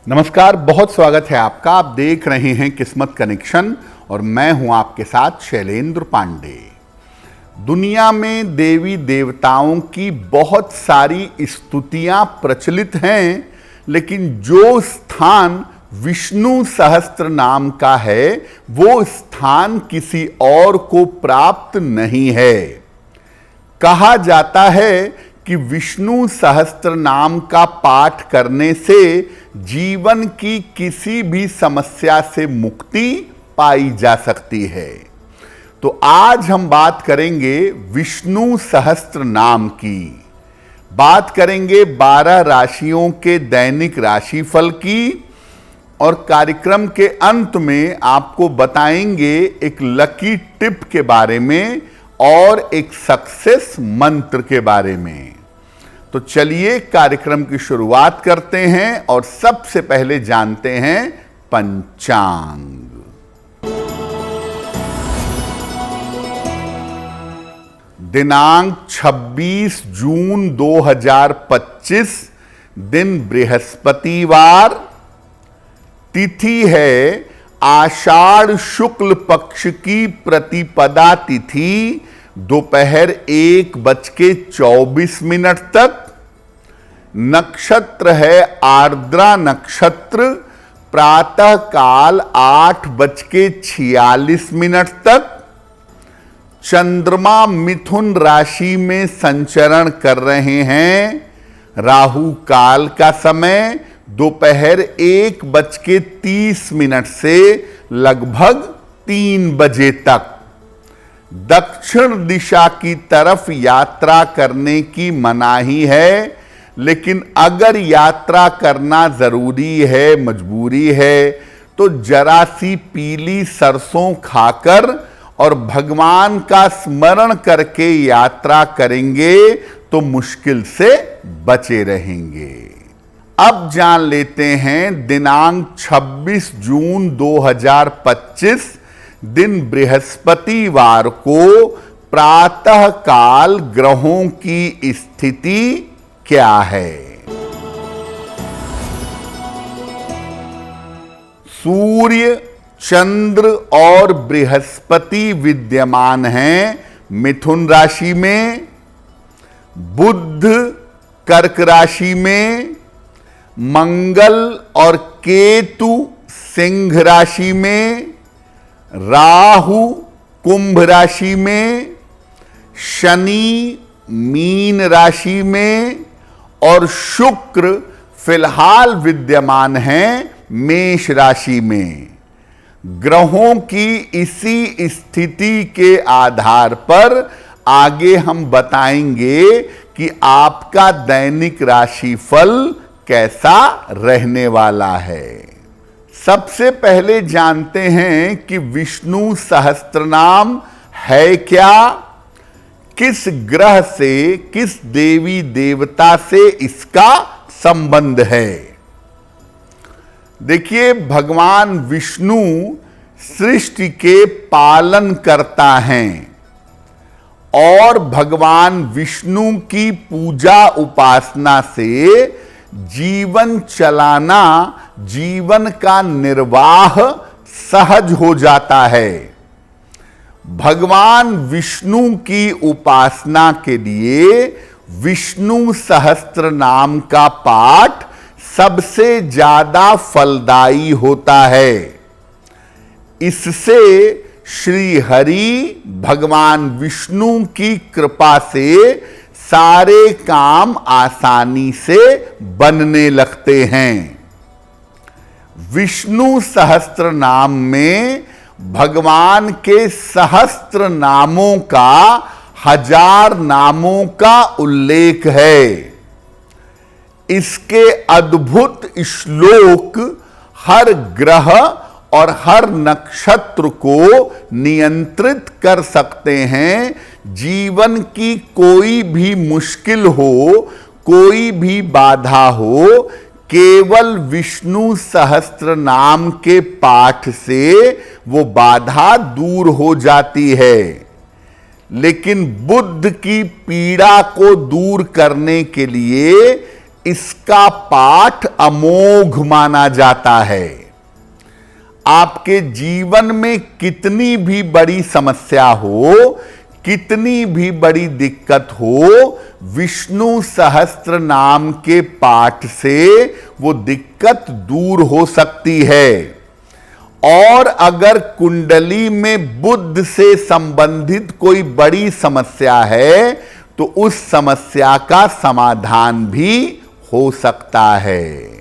नमस्कार, बहुत स्वागत है आपका। आप देख रहे हैं किस्मत कनेक्शन और मैं हूं आपके साथ शैलेंद्र पांडे। दुनिया में देवी देवताओं की बहुत सारी स्तुतियां प्रचलित हैं, लेकिन जो स्थान विष्णु सहस्त्र नाम का है वो स्थान किसी और को प्राप्त नहीं है। कहा जाता है कि विष्णु सहस्त्र नाम का पाठ करने से जीवन की किसी भी समस्या से मुक्ति पाई जा सकती है। तो आज हम बात करेंगे विष्णु सहस्त्र नाम की। बात करेंगे 12 राशियों के दैनिक राशिफल की और कार्यक्रम के अंत में आपको बताएंगे एक लकी टिप के बारे में और एक सक्सेस मंत्र के बारे में। तो चलिए कार्यक्रम की शुरुआत करते हैं और सबसे पहले जानते हैं पंचांग। दिनांक 26 जून 2025, दिन बृहस्पतिवार, तिथि है आषाढ़ शुक्ल पक्ष की प्रतिपदा तिथि दोपहर 1:24 तक। नक्षत्र है आर्द्रा नक्षत्र, प्रातः काल 8:46 तक। चंद्रमा मिथुन राशि में संचरण कर रहे हैं। राहु काल का समय दोपहर 1:30 से लगभग 3 बजे तक। दक्षिण दिशा की तरफ यात्रा करने की मनाही है, लेकिन अगर यात्रा करना जरूरी है, मजबूरी है, तो जरा सी पीली सरसों खाकर और भगवान का स्मरण करके यात्रा करेंगे तो मुश्किल से बचे रहेंगे। अब जान लेते हैं दिनांक 26 जून 2025, दिन बृहस्पतिवार को प्रातः काल ग्रहों की स्थिति क्या है। सूर्य, चंद्र और बृहस्पति विद्यमान हैं मिथुन राशि में। बुध कर्क राशि में, मंगल और केतु सिंह राशि में, राहु कुंभ राशि में, शनि मीन राशि में और शुक्र फिलहाल विद्यमान हैं मेष राशि में। ग्रहों की इसी स्थिति के आधार पर आगे हम बताएंगे कि आपका दैनिक राशिफल कैसा रहने वाला है। सबसे पहले जानते हैं कि विष्णु सहस्त्रनाम है क्या, किस ग्रह से, किस देवी देवता से इसका संबंध है। देखिए, भगवान विष्णु सृष्टि के पालन करता हैं और भगवान विष्णु की पूजा उपासना से जीवन चलाना, जीवन का निर्वाह सहज हो जाता है। भगवान विष्णु की उपासना के लिए विष्णु सहस्त्र नाम का पाठ सबसे ज्यादा फलदायी होता है। इससे श्री हरि भगवान विष्णु की कृपा से सारे काम आसानी से बनने लगते हैं। विष्णु सहस्त्र नाम में भगवान के सहस्त्र नामों का, 1000 नामों का उल्लेख है। इसके अद्भुत श्लोक हर ग्रह और हर नक्षत्र को नियंत्रित कर सकते हैं। जीवन की कोई भी मुश्किल हो, कोई भी बाधा हो, केवल विष्णु सहस्त्र नाम के पाठ से वो बाधा दूर हो जाती है। लेकिन बुद्ध की पीड़ा को दूर करने के लिए इसका पाठ अमोघ माना जाता है। आपके जीवन में कितनी भी बड़ी समस्या हो, कितनी भी बड़ी दिक्कत हो, विष्णु सहस्त्र नाम के पाठ से वो दिक्कत दूर हो सकती है। और अगर कुंडली में बुध से संबंधित कोई बड़ी समस्या है तो उस समस्या का समाधान भी हो सकता है।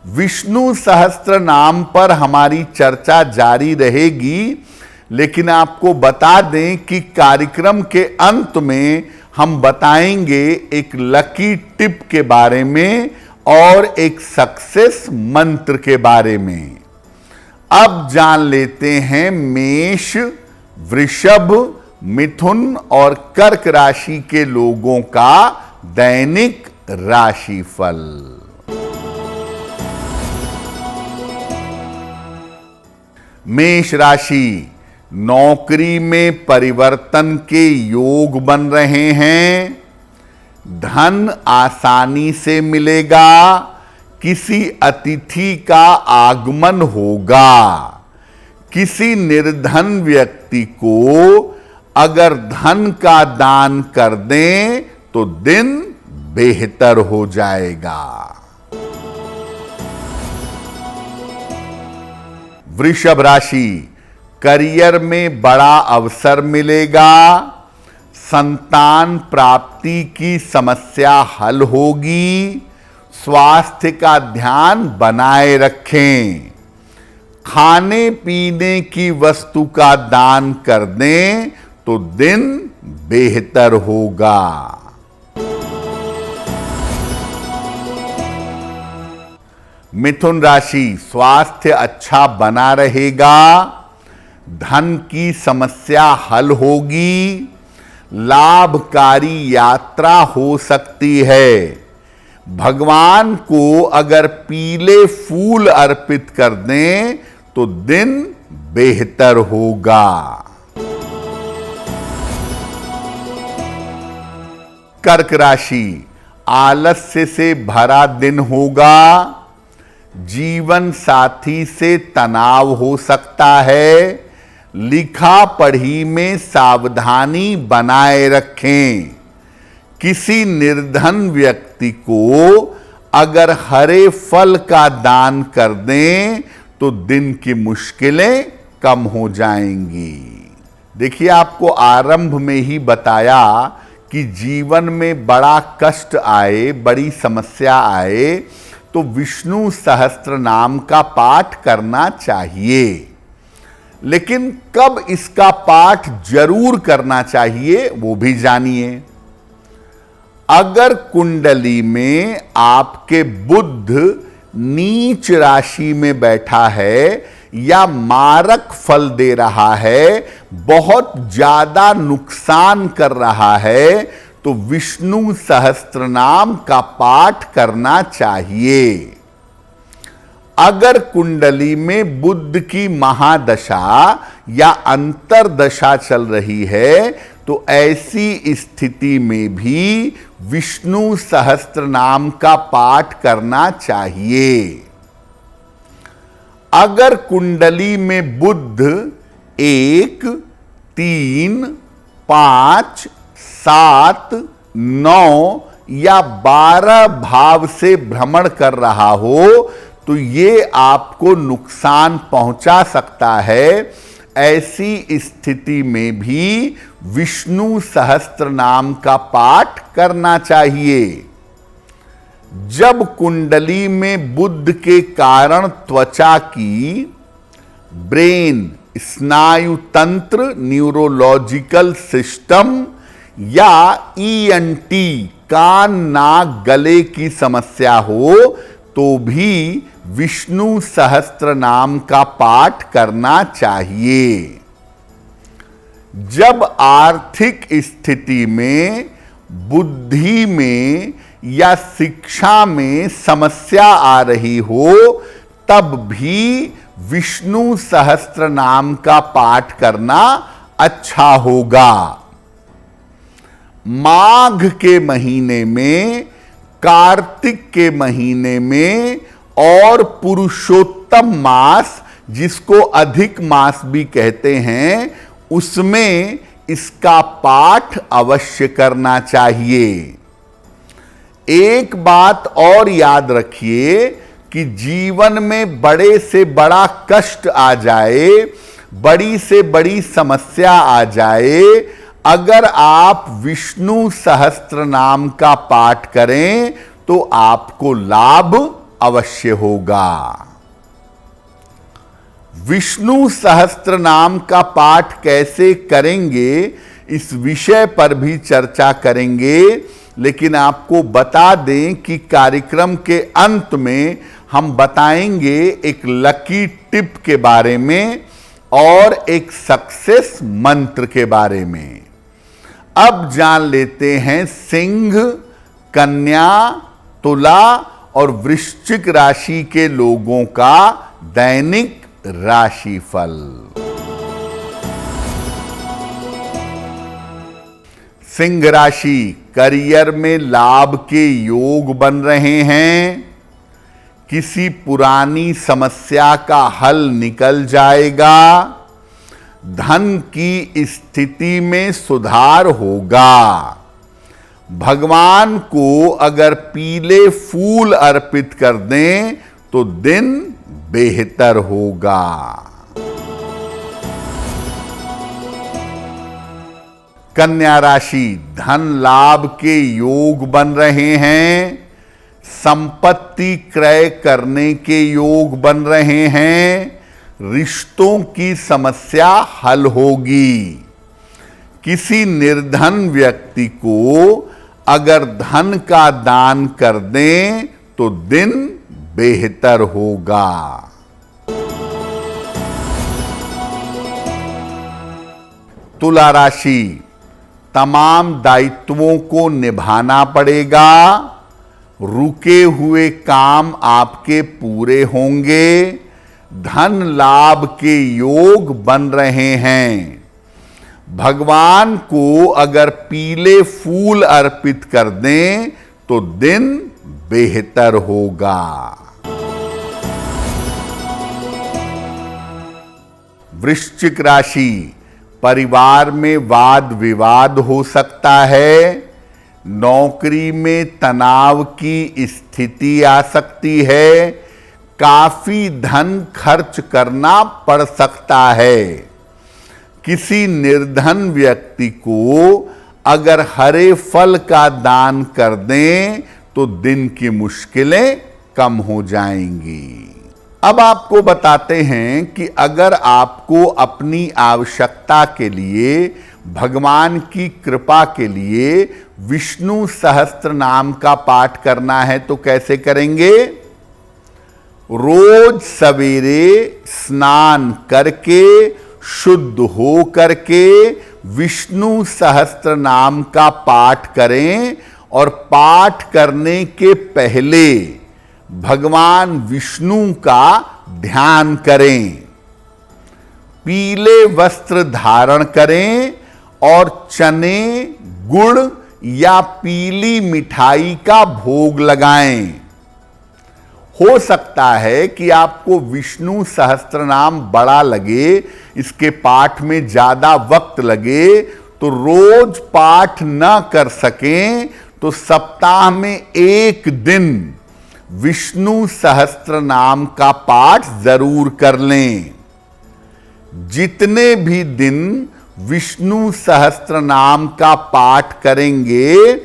विष्णु सहस्त्र नाम पर हमारी चर्चा जारी रहेगी, लेकिन आपको बता दें कि कार्यक्रम के अंत में हम बताएंगे एक लकी टिप के बारे में और एक सक्सेस मंत्र के बारे में। अब जान लेते हैं मेष, वृषभ, मिथुन और कर्क राशि के लोगों का दैनिक राशिफल। मेष राशि, नौकरी में परिवर्तन के योग बन रहे हैं। धन आसानी से मिलेगा। किसी अतिथि का आगमन होगा। किसी निर्धन व्यक्ति को अगर धन का दान कर दें तो दिन बेहतर हो जाएगा। वृषभ राशि, करियर में बड़ा अवसर मिलेगा। संतान प्राप्ति की समस्या हल होगी। स्वास्थ्य का ध्यान बनाए रखें। खाने पीने की वस्तु का दान कर दें तो दिन बेहतर होगा। मिथुन राशि, स्वास्थ्य अच्छा बना रहेगा। धन की समस्या हल होगी। लाभकारी यात्रा हो सकती है। भगवान को अगर पीले फूल अर्पित कर दें तो दिन बेहतर होगा। कर्क राशि, आलस्य से भरा दिन होगा। जीवन साथी से तनाव हो सकता है। लिखा पढ़ी में सावधानी बनाए रखें। किसी निर्धन व्यक्ति को अगर हरे फल का दान कर दें तो दिन की मुश्किलें कम हो जाएंगी। देखिए, आपको आरंभ में ही बताया कि जीवन में बड़ा कष्ट आए, बड़ी समस्या आए तो विष्णु सहस्त्र नाम का पाठ करना चाहिए। लेकिन कब इसका पाठ जरूर करना चाहिए वो भी जानिए। अगर कुंडली में आपके बुध नीच राशि में बैठा है या मारक फल दे रहा है, बहुत ज्यादा नुकसान कर रहा है, तो विष्णु सहस्त्र नाम का पाठ करना चाहिए। अगर कुंडली में बुध की महादशा या अंतरदशा चल रही है तो ऐसी स्थिति में भी विष्णु सहस्त्र नाम का पाठ करना चाहिए। अगर कुंडली में बुध 1, 3, 5, 7, 9 या 12 भाव से भ्रमण कर रहा हो तो ये आपको नुकसान पहुंचा सकता है। ऐसी स्थिति में भी विष्णु सहस्त्र नाम का पाठ करना चाहिए। जब कुंडली में बुध के कारण त्वचा की, ब्रेन, स्नायु तंत्र, न्यूरोलॉजिकल सिस्टम या ईएनटी, कान, नाक, गले की समस्या हो तो भी विष्णु सहस्त्र नाम का पाठ करना चाहिए। जब आर्थिक स्थिति में, बुद्धि में या शिक्षा में समस्या आ रही हो तब भी विष्णु सहस्त्र नाम का पाठ करना अच्छा होगा। माघ के महीने में, कार्तिक के महीने में और पुरुषोत्तम मास, जिसको अधिक मास भी कहते हैं, उसमें इसका पाठ अवश्य करना चाहिए। एक बात और याद रखिए कि जीवन में बड़े से बड़ा कष्ट आ जाए, बड़ी से बड़ी समस्या आ जाए, अगर आप विष्णु सहस्त्र नाम का पाठ करें तो आपको लाभ अवश्य होगा। विष्णु सहस्त्र नाम का पाठ कैसे करेंगे, इस विषय पर भी चर्चा करेंगे, लेकिन आपको बता दें कि कार्यक्रम के अंत में हम बताएंगे एक लकी टिप के बारे में और एक सक्सेस मंत्र के बारे में। अब जान लेते हैं सिंह, कन्या, तुला और वृश्चिक राशि के लोगों का दैनिक राशिफल। सिंह राशि, करियर में लाभ के योग बन रहे हैं। किसी पुरानी समस्या का हल निकल जाएगा। धन की स्थिति में सुधार होगा। भगवान को अगर पीले फूल अर्पित कर दें तो दिन बेहतर होगा। कन्या राशि, धन लाभ के योग बन रहे हैं। संपत्ति क्रय करने के योग बन रहे हैं। रिश्तों की समस्या हल होगी। किसी निर्धन व्यक्ति को अगर धन का दान कर दें तो दिन बेहतर होगा। तुला राशि, तमाम दायित्वों को निभाना पड़ेगा। रुके हुए काम आपके पूरे होंगे। धन लाभ के योग बन रहे हैं। भगवान को अगर पीले फूल अर्पित कर दें तो दिन बेहतर होगा। वृश्चिक राशि, परिवार में वाद विवाद हो सकता है। नौकरी में तनाव की स्थिति आ सकती है। काफी धन खर्च करना पड़ सकता है। किसी निर्धन व्यक्ति को अगर हरे फल का दान कर दें तो दिन की मुश्किलें कम हो जाएंगी। अब आपको बताते हैं कि अगर आपको अपनी आवश्यकता के लिए, भगवान की कृपा के लिए विष्णु सहस्त्र नाम का पाठ करना है तो कैसे करेंगे। रोज सवेरे स्नान करके, शुद्ध हो करके विष्णु सहस्त्र नाम का पाठ करें और पाठ करने के पहले भगवान विष्णु का ध्यान करें। पीले वस्त्र धारण करें और चने, गुड़ या पीली मिठाई का भोग लगाएं। हो सकता है कि आपको विष्णु सहस्त्र नाम बड़ा लगे, इसके पाठ में ज्यादा वक्त लगे, तो रोज पाठ न कर सकें तो सप्ताह में एक दिन विष्णु सहस्त्र नाम का पाठ जरूर कर लें। जितने भी दिन विष्णु सहस्त्र नाम का पाठ करेंगे,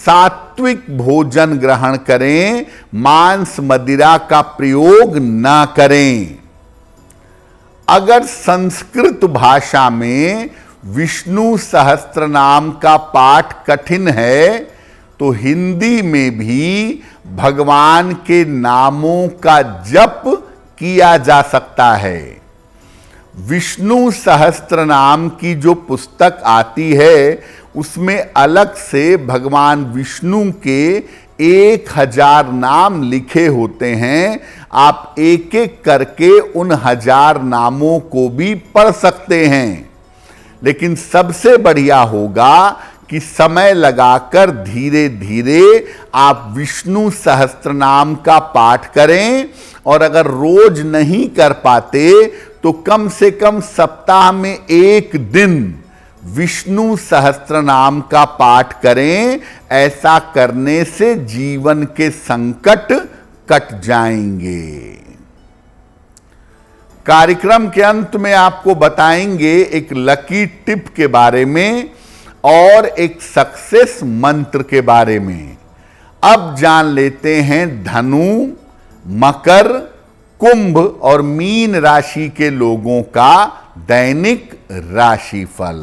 सात्विक भोजन ग्रहण करें, मांस मदिरा का प्रयोग न करें। अगर संस्कृत भाषा में विष्णु सहस्त्र नाम का पाठ कठिन है तो हिंदी में भी भगवान के नामों का जप किया जा सकता है। विष्णु सहस्त्र नाम की जो पुस्तक आती है उसमें अलग से भगवान विष्णु के 1000 नाम लिखे होते हैं। आप एक एक करके उन 1000 नामों को भी पढ़ सकते हैं। लेकिन सबसे बढ़िया होगा कि समय लगाकर धीरे धीरे आप विष्णु सहस्त्रनाम का पाठ करें, और अगर रोज नहीं कर पाते तो कम से कम सप्ताह में एक दिन विष्णु सहस्त्रनाम का पाठ करें। ऐसा करने से जीवन के संकट कट जाएंगे। कार्यक्रम के अंत में आपको बताएंगे एक लकी टिप के बारे में और एक सक्सेस मंत्र के बारे में। अब जान लेते हैं धनु, मकर, कुंभ और मीन राशि के लोगों का दैनिक राशिफल।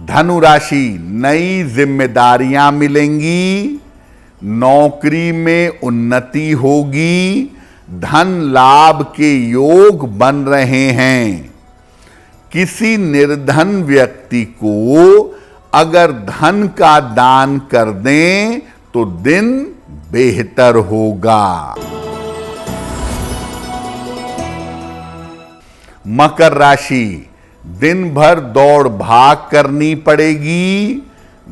धनु राशि, नई जिम्मेदारियां मिलेंगी, नौकरी में उन्नति होगी, धन लाभ के योग बन रहे हैं। किसी निर्धन व्यक्ति को अगर धन का दान कर दें तो दिन बेहतर होगा। मकर राशि, दिन भर दौड़ भाग करनी पड़ेगी,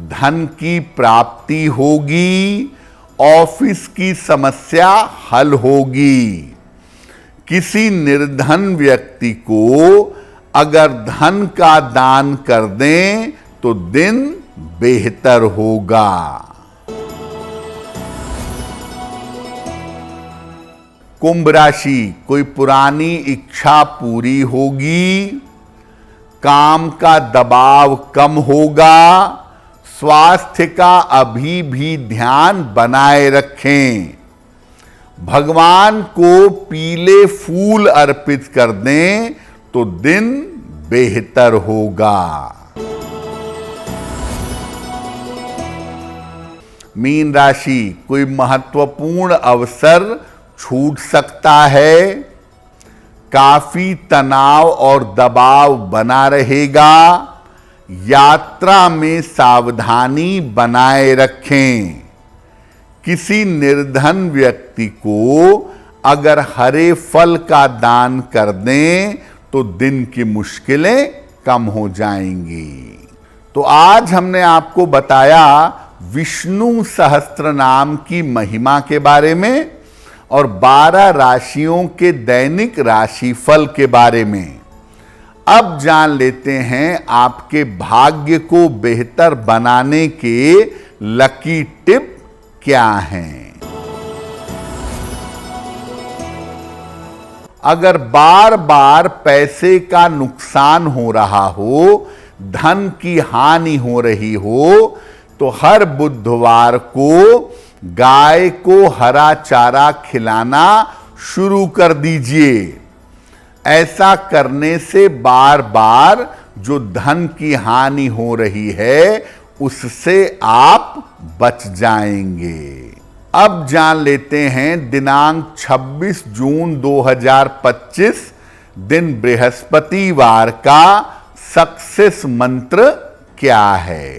धन की प्राप्ति होगी, ऑफिस की समस्या हल होगी। किसी निर्धन व्यक्ति को अगर धन का दान कर दें तो दिन बेहतर होगा। कुंभ राशि, कोई पुरानी इच्छा पूरी होगी, काम का दबाव कम होगा, स्वास्थ्य का अभी भी ध्यान बनाए रखें। भगवान को पीले फूल अर्पित कर दें तो दिन बेहतर होगा। मीन राशि, कोई महत्वपूर्ण अवसर छूट सकता है, काफी तनाव और दबाव बना रहेगा, यात्रा में सावधानी बनाए रखें। किसी निर्धन व्यक्ति को अगर हरे फल का दान कर दें तो दिन की मुश्किलें कम हो जाएंगी। तो आज हमने आपको बताया विष्णु सहस्त्रनाम की महिमा के बारे में और 12 राशियों के दैनिक राशिफल के बारे में। अब जान लेते हैं आपके भाग्य को बेहतर बनाने के लकी टिप क्या हैं। अगर बार बार पैसे का नुकसान हो रहा हो, धन की हानि हो रही हो, तो हर बुधवार को गाय को हरा चारा खिलाना शुरू कर दीजिए। ऐसा करने से बार बार जो धन की हानि हो रही है उससे आप बच जाएंगे। अब जान लेते हैं दिनांक 26 जून 2025 दिन बृहस्पतिवार का सक्सेस मंत्र क्या है।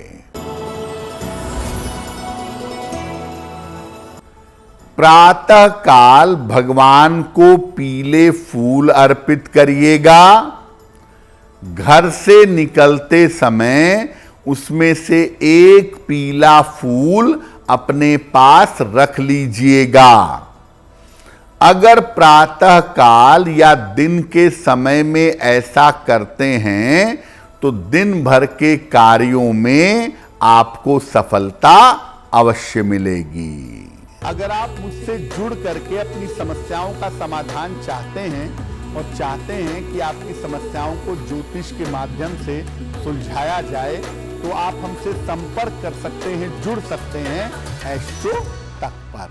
प्रातः काल भगवान को पीले फूल अर्पित करिएगा। घर से निकलते समय उसमें से एक पीला फूल अपने पास रख लीजिएगा। अगर प्रातः काल या दिन के समय में ऐसा करते हैं तो दिन भर के कार्यों में आपको सफलता अवश्य मिलेगी। अगर आप मुझसे जुड़ करके अपनी समस्याओं का समाधान चाहते हैं और चाहते हैं कि आपकी समस्याओं को ज्योतिष के माध्यम से सुलझाया जाए, तो आप हमसे संपर्क कर सकते हैं, जुड़ सकते हैं एस्ट्रो तक पर।